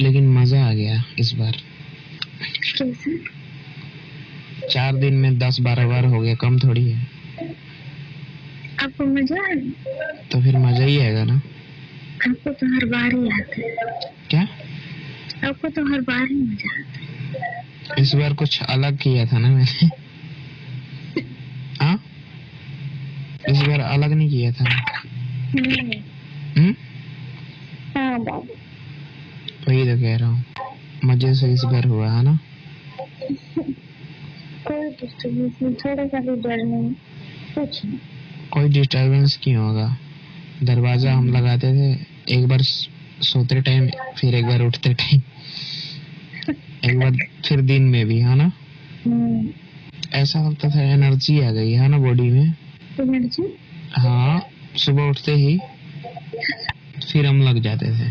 लेकिन मजा आ गया इस बार। कैसे? 4 दिन में 10-12 बार हो गया, कम थोड़ी है। आपको मजा है? तो फिर मजा ही आएगा ना। आपको तो हर बार ही आता है। क्या? आपको तो हर बार ही मजा आता है। इस बार कुछ अलग किया था ना मैंने। हाँ, इस बार अलग नहीं किया था। हाँ बाबू, वही तो कह रहा हूँ, मजे से इस बार हुआ है ना। कोई डिस्टर्बेंस नहीं, थोड़ा सा भी डर नहीं, कुछ नहीं। कोई डिस्टर्बेंस क्यों होगा? दरवाजा हम लगाते थे, एक बार सोते टाइम, फिर एक बार उठते टाइम, एक बार फिर दिन में भी, है ना। ऐसा लगता था एनर्जी आ गई है ना बॉडी में। एनर्जी? हाँ, सुबह उठते ही फिर हम लग जाते थे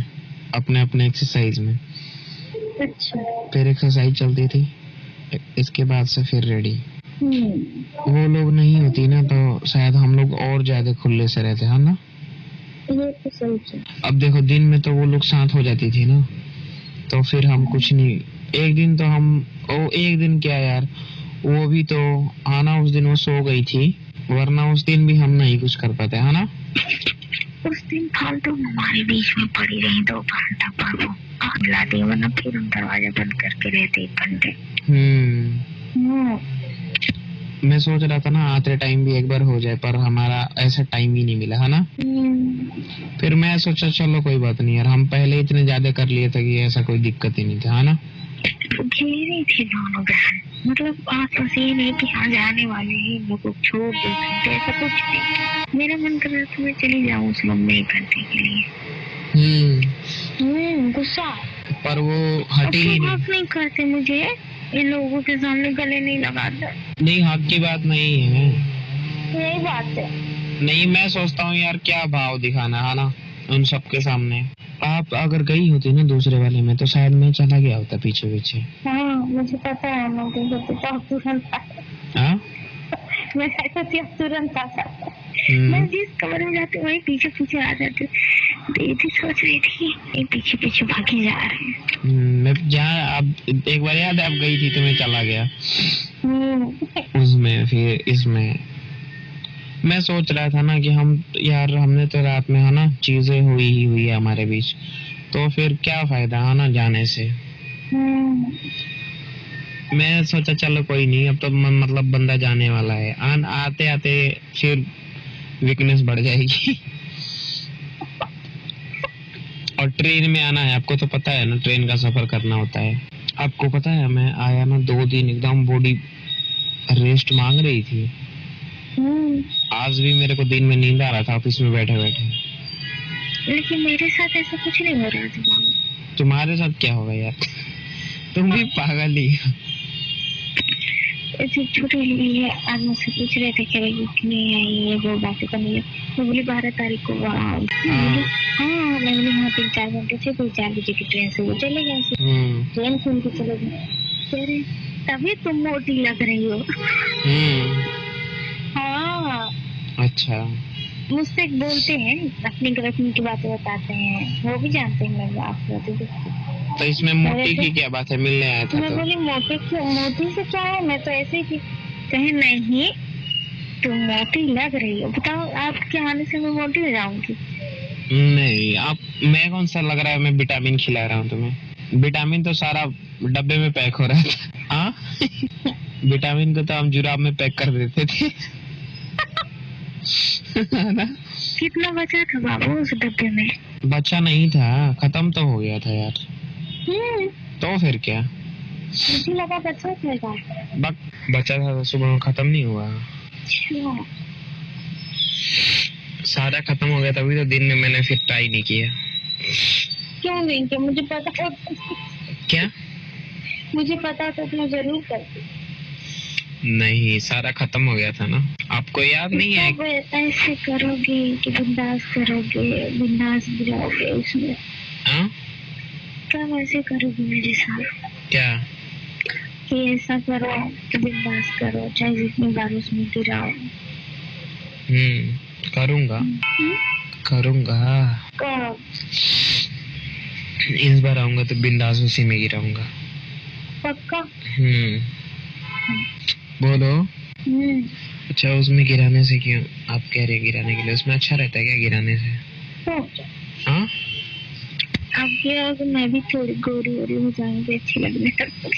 अपने अपने एक्सरसाइज में। अच्छा। फिर एक्सरसाइज चलती थी, इसके बाद से फिर रेडी। वो लोग नहीं होती ना तो शायद हम लोग और ज्यादा खुले से रहते हैं ना। ये तो सही है। अब देखो, दिन में तो वो लोग साथ हो जाती थी ना, तो फिर हम कुछ नहीं। एक दिन तो हम, एक दिन क्या यार, वो भी तो आना, उस दिन वो सो गई थी, वरना उस दिन भी हम नहीं कुछ कर पाते, है ना। उस दिन फालतू हमारे बीच में पड़ी रही 2 घंटा पर, वो मिला दी, वरना फिर हम दरवाजा बंद करके रहते 1 घंटे। मैं सोच रहा था ना आते टाइम भी एक बार हो जाए, पर हमारा ऐसा टाइम ही नहीं मिला, है ना। फिर मैं सोचा चलो कोई बात नहीं यार, हम पहले इतने ज्यादा कर लिए थे कि ऐसा कोई दिक्कत ही नहीं था, है ना। घेरे थे दोनों बहन, मतलब आपस ये नहीं कि हाँ जाने वाले हैं, लोग छोड़ दो, ऐसा कुछ नहीं। मेरा मन कर रहा था मैं चली जाऊँ उस रूम में 1 घंटे के लिए। गुस्सा, पर वो हटी ही नहीं। हक नहीं करते मुझे, इन लोगों के सामने गले नहीं लगाते। नहीं, हक की बात नहीं है, यही बात है। नहीं, मैं सोचता हूँ यार क्या भाव दिखाना, है ना, उन सबके सामने। आप अगर गई होती ना दूसरे वाले में, तो शायद मैं चला गया होता पीछे पीछे। हाँ मुझे पता है, मैं तुरंत मैं तुरंत आता। मैं जिस कमरे में जाती हूँ वही पीछे पीछे आ जाती हूँ। दीदी सोच रही थी ये पीछे पीछे भागे जा रहे हैं। मैं जहाँ आप एक बार याद है आप गई थी तो मैं चला गया उसमें, फिर इसमें मैं सोच रहा था ना कि हम यार, हमने तो रात में, है ना, चीजें हुई ही हुई है हमारे बीच, तो फिर क्या फायदा, है ना, जाने से। मैं सोचा चलो कोई नहीं, अब तो मतलब बंदा जाने वाला है, आते आते फिर वीकनेस बढ़ जाएगी। और ट्रेन में आना है, आपको तो पता है ना, ट्रेन का सफर करना होता है। आपको पता है मैं आया ना 2 दिन एकदम बॉडी रेस्ट मांग रही थी। आज भी मेरे को दिन में नींद आ रहा था ऑफिस में बैठे बैठे। लेकिन मेरे साथ ऐसा कुछ नहीं हो रहा था। तुम्हारे साथ क्या होगा यार, तुम भी पागल ही हो। ऐसी छुट्टी ली है, आज मुझसे पूछ रहे थे कि नहीं आई है, वो बातें करनी है। मैं बोली 12 तारीख को हाँ, मैं बोली हाँ 3-4 घंटे से, कोई 4 बजे की ट्रेन से वो चले गए, ट्रेन सुन के चले गए। तभी तुम मोटी लग रही हो। हाँ अच्छा, मुझसे बोलते हैं, अपनी गर्लफ्रेंड की बातें बताते हैं, वो भी जानते हैं मैं आपको बताती हूँ। तो इसमें मोटी की क्या बात है, मिलने आया था। मैं बोली मोटी से क्या है, मैं तो ऐसे ही कहे नहीं तुम मोटी लग रही हो, बताओ आपके आने से मैं मोटी हो जाऊंगी? नहीं, आप, मैं कौन सा लग रहा है मैं विटामिन खिला रहा हूँ तुम्हें? विटामिन तो सारा डब्बे में पैक हो रहा था। हाँ विटामिन को तो हम जुराब में पैक कर देते थे। ना? कितना बचा था बाबू उस डब्बे में? बचा नहीं था, खत्म तो हो गया था यार। तो फिर क्या, मुझे लगा बचा था। बचा था तो सुबह में खत्म नहीं हुआ। सारा खत्म हो गया, तभी तो दिन में मैंने फिर ट्राई नहीं किया। क्यों नहीं किया? मुझे पता। क्या? मुझे पता था तो मैं जरूर करती। नहीं, सारा खत्म हो गया था ना, आपको याद नहीं है? ऐसे करोगे कि बिंदास करोगे, बिंदास बुलाओगे उसमें। हाँ, कब ऐसे करोगे मेरे साथ? क्या? कि ऐसा करो कि बिंदास करो, चाहे जितनी बार उसमें गिराओ। करूँगा। करूँगा। कब? इस बार आऊंगा तो बिंदास उसी में गिराऊंगा। पक्का? बोलो। हम्म। अच्छा, उसमें गिराने से क्यों आप कह रहे हैं गिराने के लिए? उसमें अच्छा रहता है क्या गिराने से? तो क्या? हाँ, आप गिराओ तो मैं भी थोड़ी गोरी वोरी हो जाऊंगी, अच्छी लगने लगूंगी।